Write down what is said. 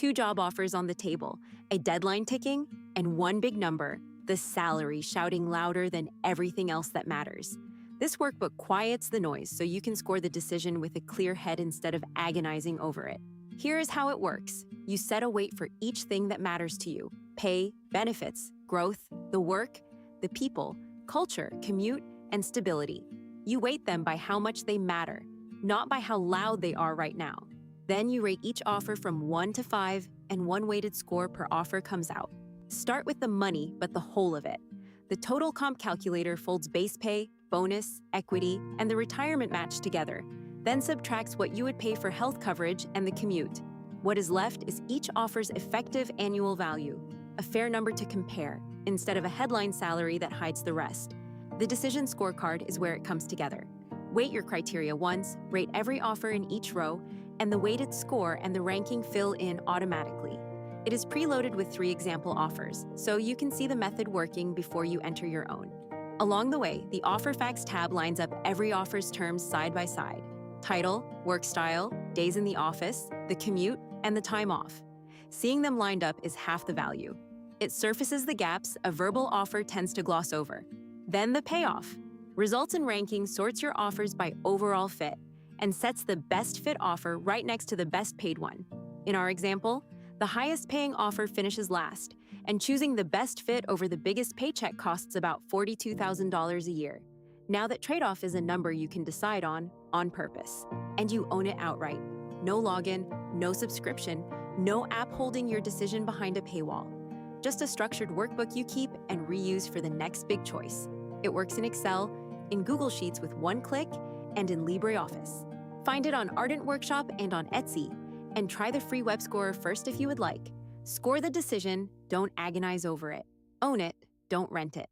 two job offers on the table, a deadline ticking, and one big number, the salary shouting louder than everything else that matters. This workbook quiets the noise so you can score the decision with a clear head instead of agonizing over it. Here is how it works. You set a weight for each thing that matters to you: pay, benefits, growth, the work, the people, culture, commute, and stability. You weight them by how much they matter, not by how loud they are right now. Then you rate each offer from 1 to 5, and one weighted score per offer comes out. Start with the money, but the whole of it. The total comp calculator folds base pay, bonus, equity, and the retirement match together, then subtracts what you would pay for health coverage and the commute. What is left is each offer's effective annual value, a fair number to compare, instead of a headline salary that hides the rest. The Decision Scorecard is where it comes together. Weight your criteria once, rate every offer in each row, and the weighted score and the ranking fill in automatically. It is preloaded with 3 example offers, so you can see the method working before you enter your own. Along the way, the Offer Facts tab lines up every offer's terms side by side: title, work style, days in the office, the commute, and the time off. Seeing them lined up is half the value. It surfaces the gaps a verbal offer tends to gloss over. Then the payoff. Results and ranking sorts your offers by overall fit and sets the best fit offer right next to the best paid one. In our example, the highest paying offer finishes last, and choosing the best fit over the biggest paycheck costs about $42,000 a year. Now that trade-off is a number you can decide on purpose, and you own it outright. No login, no subscription, no app holding your decision behind a paywall. Just a structured workbook you keep and reuse for the next big choice. It works in Excel, in Google Sheets with one click, and in LibreOffice. Find it on Ardent Workshop and on Etsy, and try the free web scorer first if you would like. Score the decision, don't agonize over it. Own it, don't rent it.